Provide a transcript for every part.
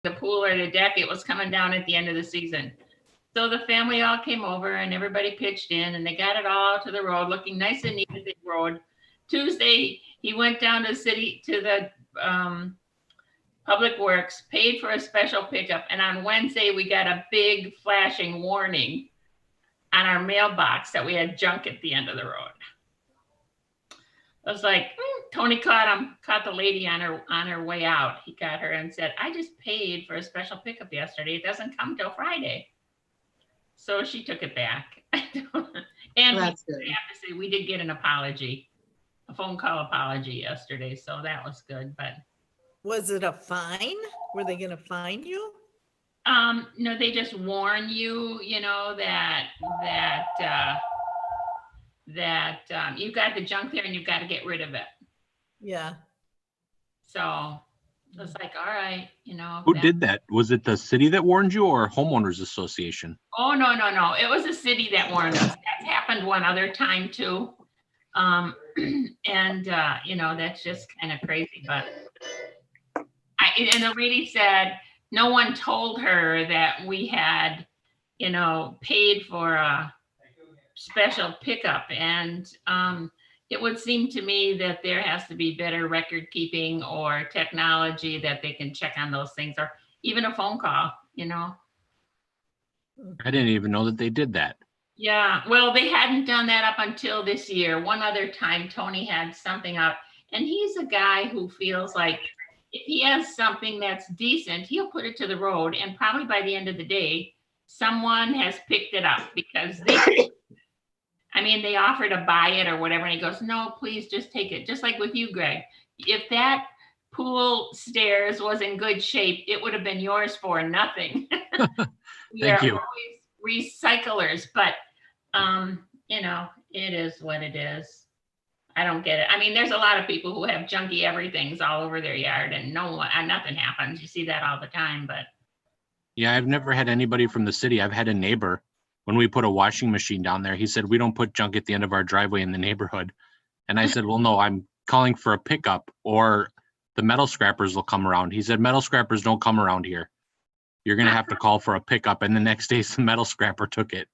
the pool or the deck. It was coming down at the end of the season. So the family all came over and everybody pitched in and they got it all to the road, looking nice and neat as the road. Tuesday, he went down to the city, to the Public Works, paid for a special pickup. And on Wednesday, we got a big flashing warning on our mailbox that we had junk at the end of the road. I was like, Tony caught the lady on her way out. He got her and said, I just paid for a special pickup yesterday. It doesn't come till Friday. So she took it back. And I have to say, we did get an apology, a phone call apology yesterday. So that was good. But was it a fine? Were they going to fine you? No, they just warn you, you know, that you've got the junk there and you've got to get rid of it. Yeah. So it's like, all right, you know. Who did that? Was it the city that warned you or homeowners association? Oh, no. It was the city that warned us. That's happened one other time too. And you know, that's just kind of crazy, but and the lady said, no one told her that we had, you know, paid for a special pickup. And it would seem to me that there has to be better record keeping or technology that they can check on those things, or even a phone call, you know. I didn't even know that they did that. Yeah, well, they hadn't done that up until this year. One other time, Tony had something up, and he's a guy who feels like if he has something that's decent, he'll put it to the road, and probably by the end of the day, someone has picked it up because they offer to buy it or whatever, and he goes, no, please just take it. Just like with you, Greg. If that pool stairs was in good shape, it would have been yours for nothing. Thank you. Recyclers, but you know, it is what it is. I don't get it. I mean, there's a lot of people who have junky everythings all over their yard and nothing happens. You see that all the time, but. Yeah, I've never had anybody from the city. I've had a neighbor, when we put a washing machine down there, he said, we don't put junk at the end of our driveway in the neighborhood. And I said, well, no, I'm calling for a pickup or the metal scrappers will come around. He said, metal scrappers don't come around here. You're going to have to call for a pickup. And the next day, some metal scrapper took it.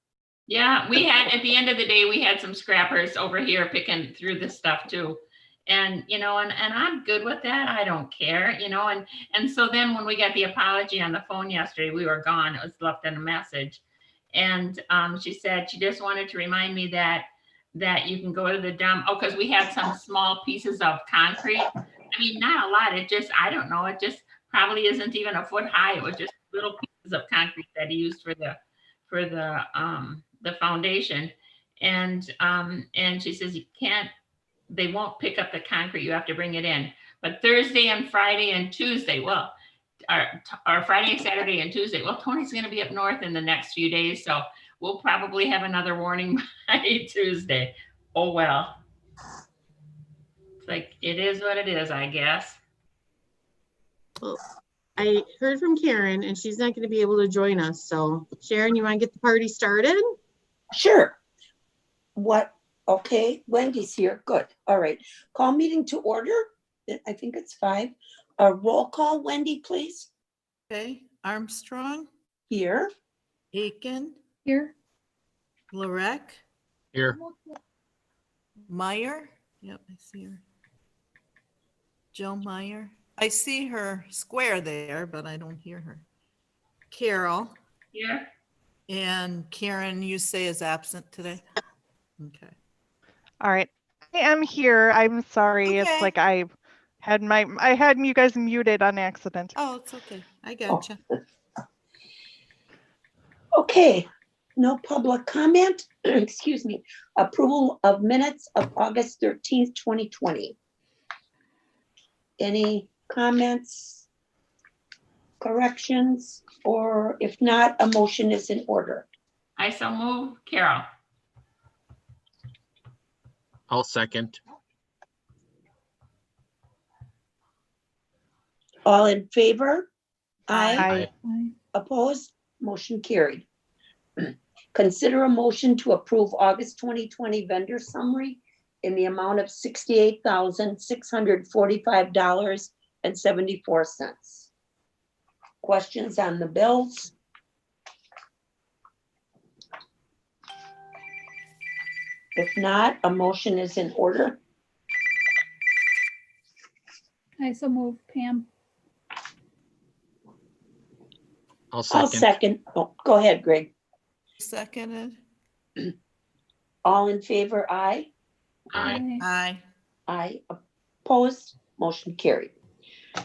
Yeah, we had, at the end of the day, we had some scrappers over here picking through this stuff too. And, you know, and I'm good with that. I don't care, you know, and so then when we got the apology on the phone yesterday, we were gone. It was left in a message. And she said she just wanted to remind me that you can go to the dump. Oh, because we had some small pieces of concrete. I mean, not a lot. It just, I don't know. It just probably isn't even a foot high. It was just little pieces of concrete that he used for the foundation. And she says, they won't pick up the concrete. You have to bring it in. But Thursday and Friday and Tuesday, well, our Friday, Saturday, and Tuesday, well, Tony's going to be up north in the next few days. So we'll probably have another warning by Tuesday. Oh, well. It's like, it is what it is, I guess. Well, I heard from Karen and she's not going to be able to join us. So Sharon, you want to get the party started? Sure. Okay, Wendy's here. Good. All right. Call meeting to order. I think it's 5. A roll call, Wendy, please. Okay. Armstrong. Here. Aiken. Here. Lorek. Here. Meyer. Yep, I see her. Joe Meyer. I see her square there, but I don't hear her. Carol. Here. And Karen, you say is absent today? Okay. All right. I am here. I'm sorry. Okay. It's like I had you guys muted on accident. Oh, it's okay. I gotcha. Okay. No public comment. Excuse me. Approval of minutes of August 13th, 2020. Any comments, corrections, or if not, a motion is in order? I so move. Carol. I'll second. All in favor? Aye. Opposed? Motion carried. Consider a motion to approve August 2020 vendor summary in the amount of $68,645.74. questions on the bills? If not, a motion is in order. I so move, Pam. I'll I'll second. second. Oh, go ahead, Greg. Seconded. All in favor, aye. Aye. Aye. Aye. Opposed, motion carried.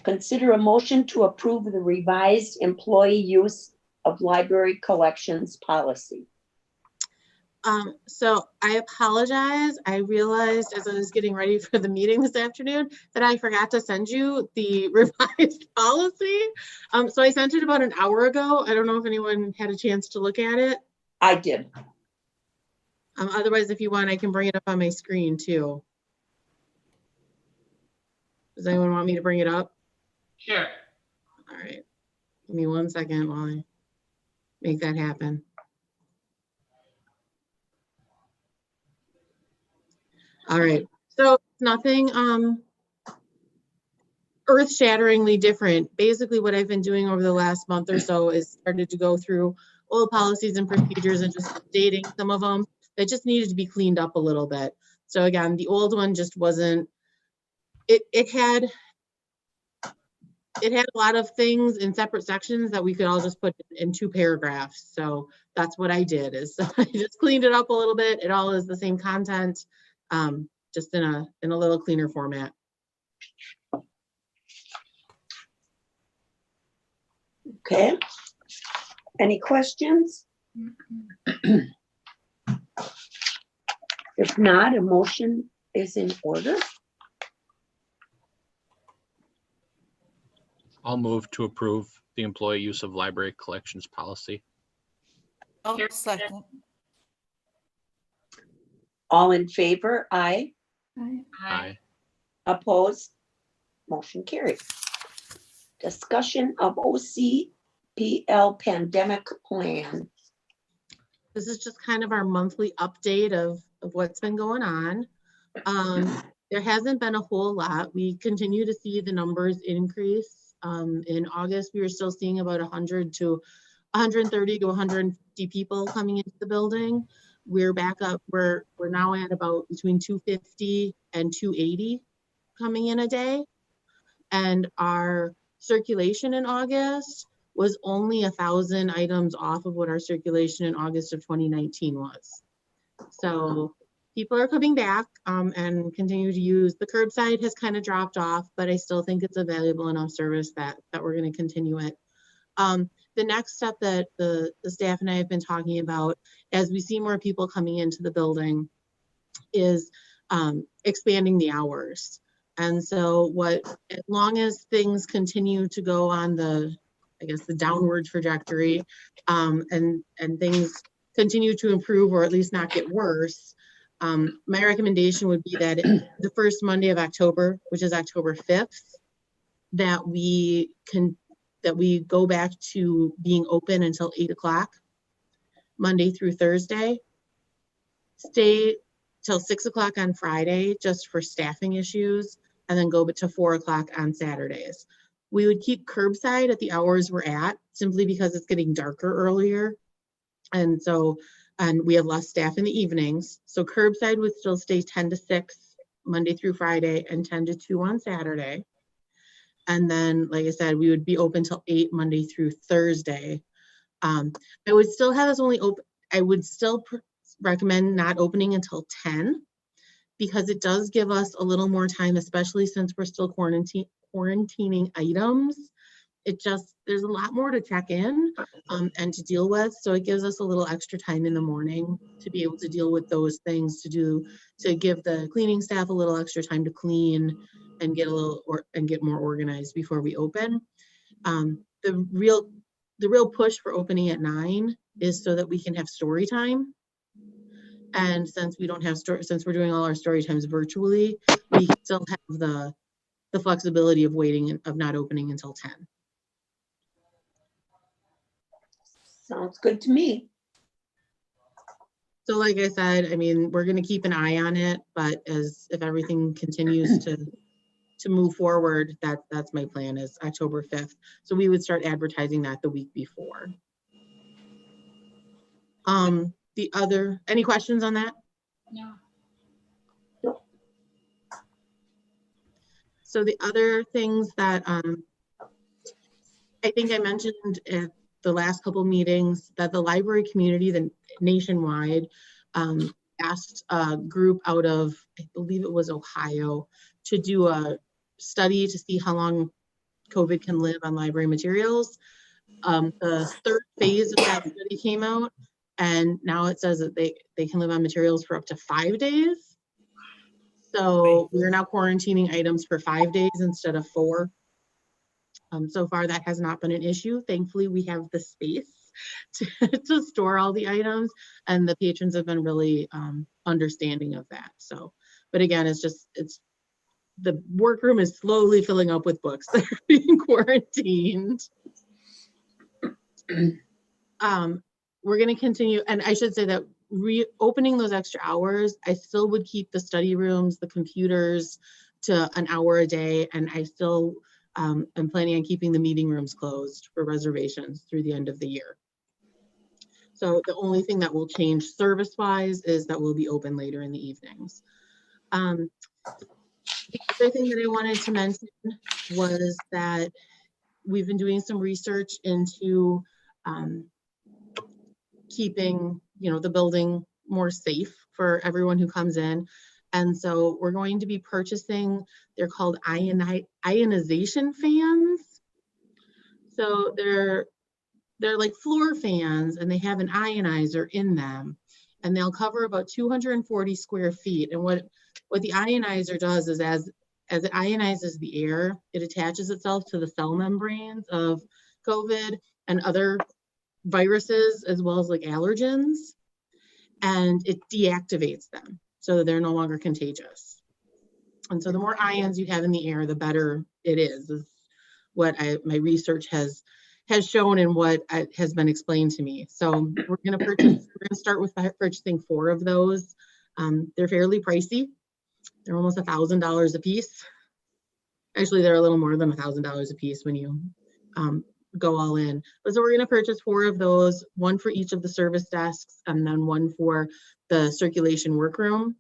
Consider a motion to approve the revised employee use of library collections policy. So I apologize. I realized as I was getting ready for the meeting this afternoon that I forgot to send you the revised policy. So I sent it about an hour ago. I don't know if anyone had a chance to look at it. I did. Otherwise, if you want, I can bring it up on my screen too. Does anyone want me to bring it up? Sure. All right. Give me 1 second while I make that happen. All right, so nothing earth-shatteringly different. Basically, what I've been doing over the last month or so is started to go through old policies and procedures and just updating some of them that just needed to be cleaned up a little bit. So again, the old one just wasn't, it had a lot of things in separate sections that we could all just put in 2 paragraphs. So that's what I did, is I just cleaned it up a little bit. It all is the same content. Just in a little cleaner format. Okay. Any questions? If not, a motion is in order. I'll move to approve the employee use of library collections policy. Oh, Here. second. All in favor, aye. Aye. Aye. Opposed? Motion carried. Discussion of OCPL pandemic plan. This is just kind of our monthly update of what's been going on. There hasn't been a whole lot. We continue to see the numbers increase. In August, we were still seeing about 100 to 130 to 150 people coming into the building. We're back up. We're now at about between 250 and 280 coming in a day. And our circulation in August was only 1,000 items off of what our circulation in August of 2019 was. So people are coming back and continue to use. The curbside has kind of dropped off, but I still think it's a valuable enough service that we're going to continue it. The next step that the staff and I have been talking about as we see more people coming into the building is expanding the hours. And so as long as things continue to go on the downward trajectory and things continue to improve or at least not get worse, my recommendation would be that the first Monday of October, which is October 5th, that we go back to being open until 8 o'clock, Monday through Thursday, stay till 6 o'clock on Friday, just for staffing issues, and then go to 4 o'clock on Saturdays. We would keep curbside at the hours we're at, simply because it's getting darker earlier. And we have less staff in the evenings. So curbside would still stay 10 to 6, Monday through Friday, and 10 to 2 on Saturday. And then, like I said, we would be open till 8, Monday through Thursday. I would still have us only open. I would still recommend not opening until 10, because it does give us a little more time, especially since we're still quarantining items. There's a lot more to check in and to deal with. So it gives us a little extra time in the morning to be able to deal with those things, to give the cleaning staff a little extra time to clean and get more organized before we open. The real push for opening at 9 is so that we can have story time. And since we don't have since we're doing all our story times virtually, we still have the flexibility of not opening until 10. Sounds good to me. So like I said, I mean, we're going to keep an eye on it, but if everything continues to to move forward, that's my plan, is October 5th. So we would start advertising that the week before. Any questions on that? No. So the other things that I think I mentioned at the last couple meetings, that the library community, the nationwide, asked a group out of, I believe it was Ohio, to do a study to see how long COVID can live on library materials. The third phase of that study came out, and now it says that they can live on materials for up to 5 days. So we're now quarantining items for 5 days instead of 4. So far, that has not been an issue. Thankfully, we have the space to store all the items, and the patrons have been really understanding of that. So, but again, it's the workroom is slowly filling up with books that are being quarantined. We're going to continue, and I should say that reopening those extra hours, I still would keep the study rooms, the computers to an hour a day, and I still am planning on keeping the meeting rooms closed for reservations through the end of the year. So the only thing that will change service-wise is that we'll be open later in the evenings. The other thing that I wanted to mention was that we've been doing some research into keeping, the building more safe for everyone who comes in. And so we're going to be purchasing, they're called ionization fans. So they're like floor fans, and they have an ionizer in them, and they'll cover about 240 square feet. And what the ionizer does is as it ionizes the air, it attaches itself to the cell membranes of COVID and other viruses, as well as like allergens, and it deactivates them so that they're no longer contagious. And so the more ions you have in the air, the better it is what my research has shown and what has been explained to me. So we're going to start with purchasing 4 of those. They're fairly pricey. They're almost $1,000 a piece. Actually, they're a little more than $1,000 a piece when you go all in. But so we're going to purchase 4 of those, 1 for each of the service desks, and then 1 for the circulation workroom,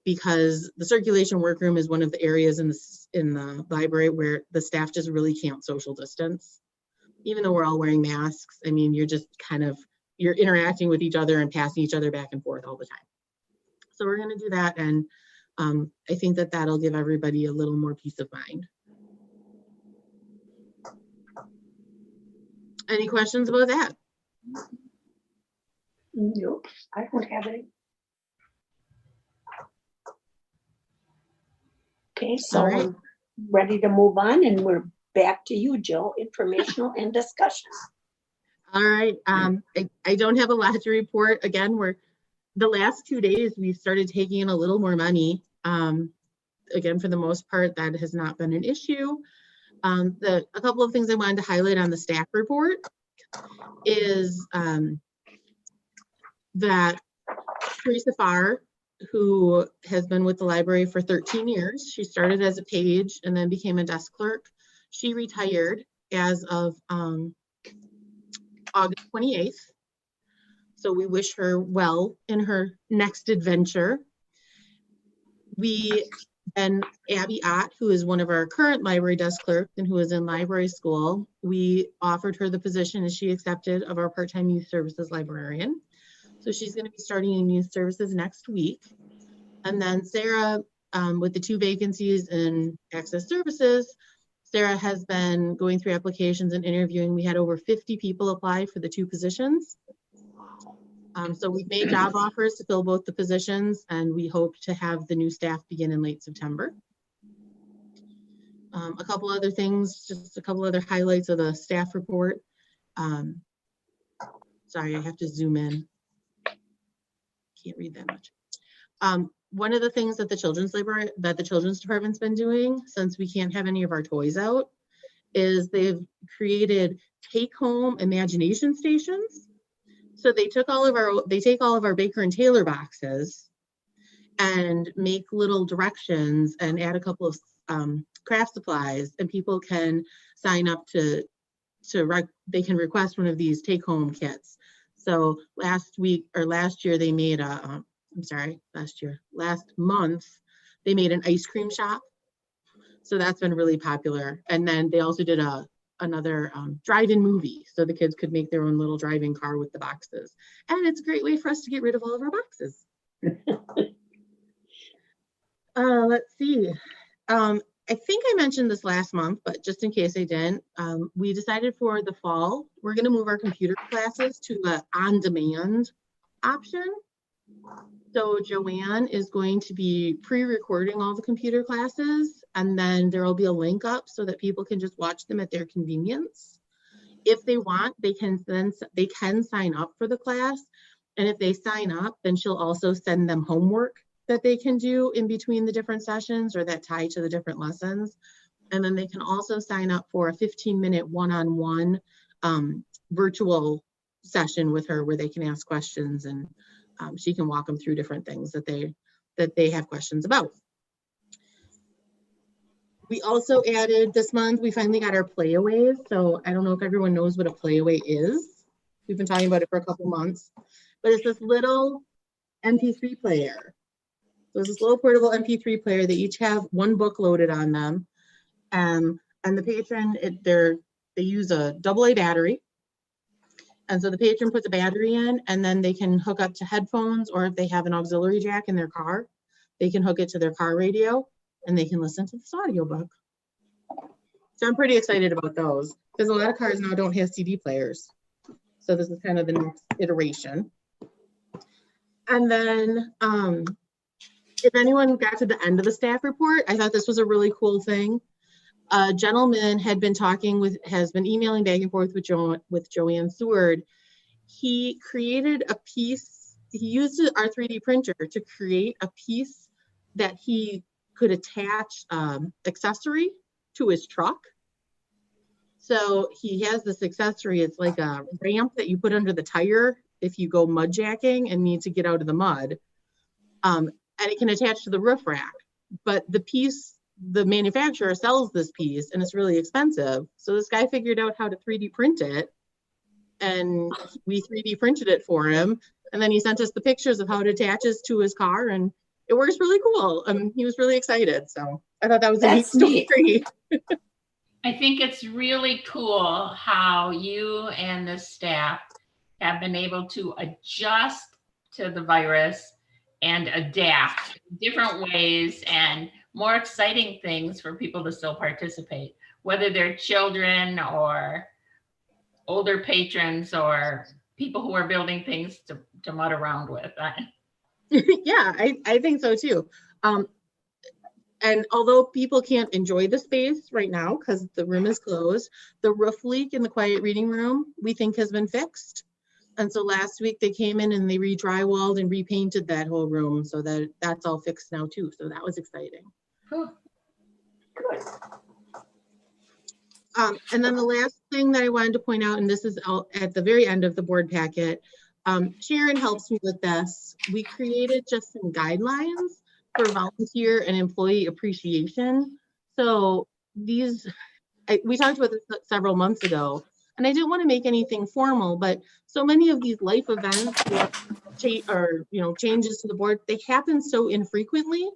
because the circulation workroom is one of the areas in the library where the staff just really can't social distance. Even though we're all wearing masks, I mean, you're just you're interacting with each other and passing each other back and forth all the time. So we're going to do that, and I think that that'll give everybody a little more peace of mind. Any questions about that? Nope, I don't have any. Okay, so All right. I'm ready to move on, and we're back to you, Jill, informational and discussion. All right. I don't have a lot to report. Again, the last 2 days, we started taking in a little more money. Again, for the most part, that has not been an issue. A couple of things I wanted to highlight on the staff report is that Teresa Farr, who has been with the library for 13 years, she started as a page and then became a desk clerk. She retired as of August 28th. So we wish her well in her next adventure. And Abby Ott, who is one of our current library desk clerks and who is in library school, we offered her the position, and she accepted, of our part-time youth services librarian. So she's going to be starting in youth services next week. And then Sarah, with the 2 vacancies in access services, Sarah has been going through applications and interviewing. We had over 50 people apply for the 2 positions. So we've made job offers to fill both the positions, and we hope to have the new staff begin in late September. A couple other things, just a couple other highlights of the staff report. Sorry, I have to zoom in. Can't read that much. One of the things that the children's department's been doing, since we can't have any of our toys out, is they've created take-home imagination stations. So they take all of our Baker and Taylor boxes and make little directions and add a couple of craft supplies, and people can sign up they can request one of these take-home kits. So last year they made last month they made an ice cream shop. So that's been really popular. And then they also did another drive-in movie, so the kids could make their own little drive-in car with the boxes. And it's a great way for us to get rid of all of our boxes. Let's see. I think I mentioned this last month, but just in case I didn't, we decided for the fall, we're going to move our computer classes to an on-demand option. So Joanne is going to be pre-recording all the computer classes, and then there will be a link up so that people can just watch them at their convenience. If they want, they can sign up for the class. And if they sign up, then she'll also send them homework that they can do in between the different sessions or that tie to the different lessons. And then they can also sign up for a 15-minute one-on-one virtual session with her where they can ask questions, and she can walk them through different things that they have questions about. We also added this month, we finally got our playaways. So I don't know if everyone knows what a playaway is. We've been talking about it for a couple months, but it's this little MP3 player. So it's this little portable MP3 player. They each have one book loaded on them. And the patron, they use a AA battery. And so the patron puts a battery in, and then they can hook up to headphones, or if they have an auxiliary jack in their car, they can hook it to their car radio and they can listen to this audiobook. So I'm pretty excited about those because a lot of cars now don't have CD players. So this is kind of the next iteration. And then if anyone got to the end of the staff report, I thought this was a really cool thing. A gentleman has been emailing back and forth with Joanne Seward. He created a piece, he used our 3D printer to create a piece that he could attach accessory to his truck. So he has this accessory, it's like a ramp that you put under the tire if you go mud jacking and need to get out of the mud. And it can attach to the roof rack, but the manufacturer sells this piece and it's really expensive. So this guy figured out how to 3D print it, and we 3D printed it for him. And then he sent us the pictures of how it attaches to his car, and it works really cool. He was really excited. So I thought that was a neat story. I think it's really cool how you and the staff have been able to adjust to the virus and adapt in different ways and more exciting things for people to still participate, whether they're children or older patrons or people who are building things to mud around with. Yeah, I think so too. And although people can't enjoy the space right now because the room is closed, the roof leak in the quiet reading room we think has been fixed. And so last week they came in and they re-drywalled and repainted that whole room, so that's all fixed now too. So that was exciting. Cool. Good. And then the last thing that I wanted to point out, and this is at the very end of the board packet, Sharon helps me with this. We created just some guidelines for volunteer and employee appreciation. So we talked about this several months ago, and I didn't want to make anything formal, but so many of these life events or changes to the board, they happen so infrequently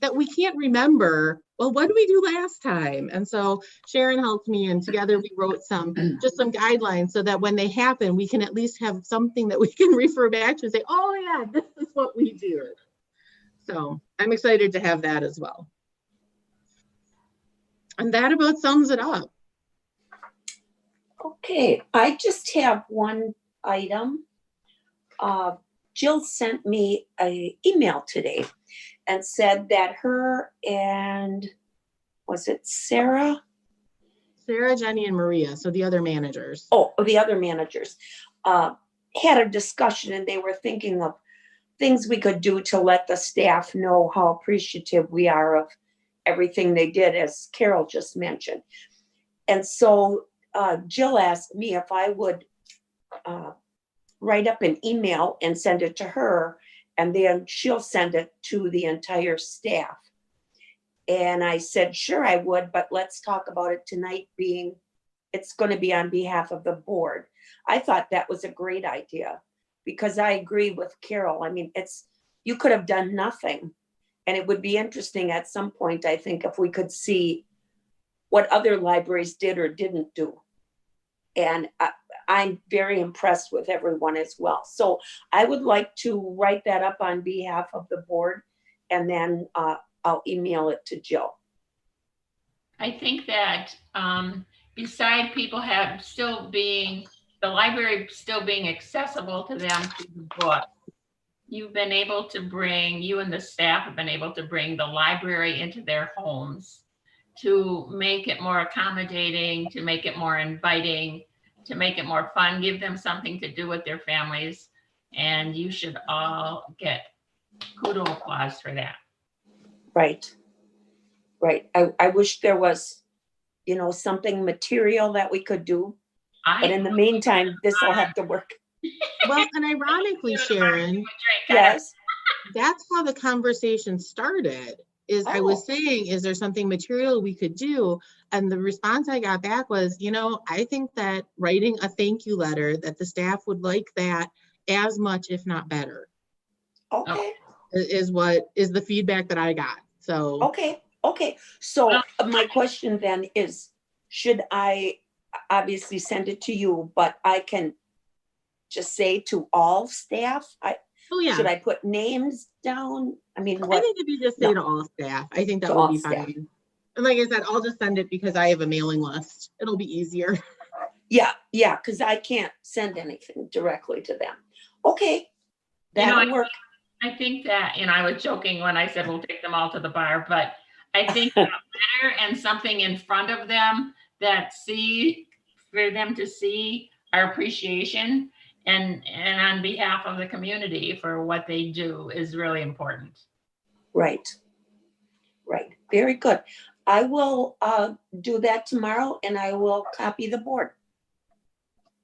that we can't remember, well, what did we do last time? And so Sharon helped me, and together we wrote some guidelines so that when they happen, we can at least have something that we can refer back to and say, oh yeah, this is what we do. So I'm excited to have that as well. And that about sums it up. Okay, I just have one item. Jill sent me an email today and said that her and, was it Sarah? Sarah, Jenny, and Maria, so the other managers. Oh, the other managers had a discussion, and they were thinking of things we could do to let the staff know how appreciative we are of everything they did, as Carol just mentioned. And so Jill asked me if I would write up an email and send it to her, and then she'll send it to the entire staff. And I said, sure, I would, but let's talk about it tonight, being it's going to be on behalf of the board. I thought that was a great idea because I agree with Carol. I mean, you could have done nothing. And it would be interesting at some point, I think, if we could see what other libraries did or didn't do. And I'm very impressed with everyone as well. So I would like to write that up on behalf of the board, and then I'll email it to Jill. I think that beside people the library still being accessible to them through the book, you and the staff have been able to bring the library into their homes to make it more accommodating, to make it more inviting, to make it more fun, give them something to do with their families. And you should all get kudo applause for that. Right. Right. I wish there was, something material that we could do. But in the meantime, this will have to work. Well, and ironically, Sharon, Yes. that's how the conversation started. I was saying, is there something material we could do? And the response I got back was, I think that writing a thank you letter, that the staff would like that as much, if not better, Okay. is the feedback that I got. So. Okay. So my question then is, should I obviously send it to you, but I can just say to all staff? Oh, yeah. Should I put names down? I mean, I what? think if you just say to all staff, I think that To would all be staff. fine. And like I said, I'll just send it because I have a mailing list. It'll be easier. Yeah, because I can't send anything directly to them. Okay, You know, that'll work. I think that, I was joking when I said we'll take them all to the bar, but I think a letter and something in front of them for them to see our appreciation and on behalf of the community for what they do is really important. Right. Very good. I will do that tomorrow, and I will copy the board.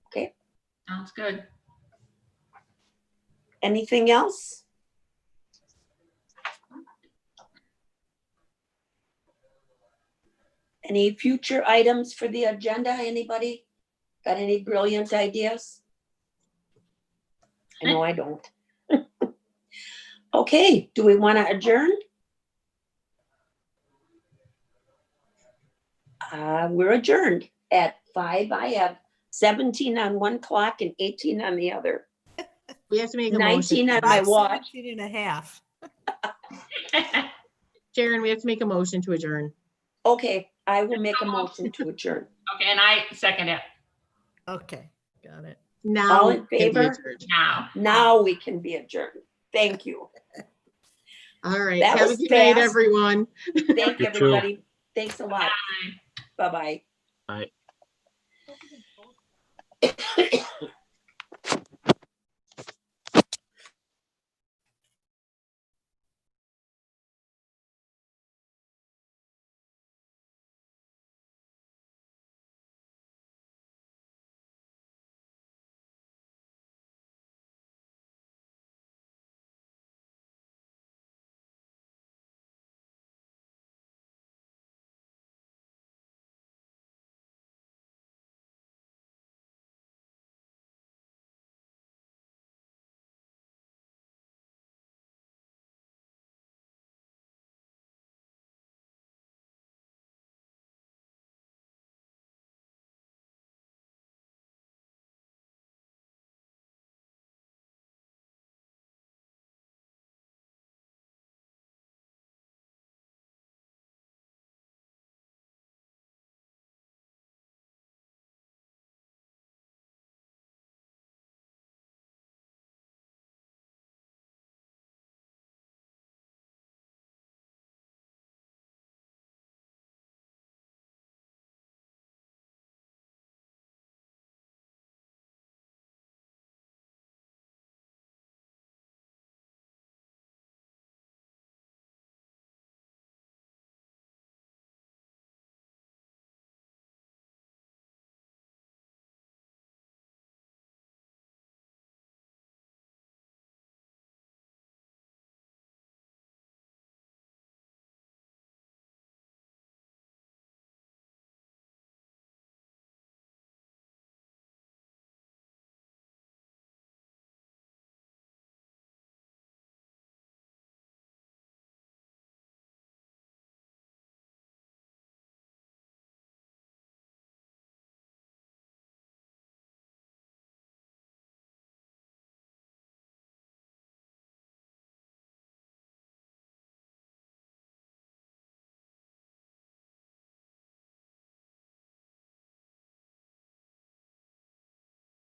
Okay. Sounds good. Anything else? Any future items for the agenda? Anybody got any brilliant ideas? I know I don't. Okay, do we want to adjourn? We're adjourned at 5. I have 17 on one clock and 18 on the other. We have to make a 19 motion. on my watch. 17 and a half. Sharon, we have to make a motion to adjourn. Okay, I will make a motion to adjourn. Okay, and I second it Okay, got it. Now. All in we can be favor? adjourned. now. Now we can be adjourned. Thank you. All right. That Have a was good night, fast. everyone. Thank you, You too. everybody. Thanks a lot. Bye. Bye-bye. Bye.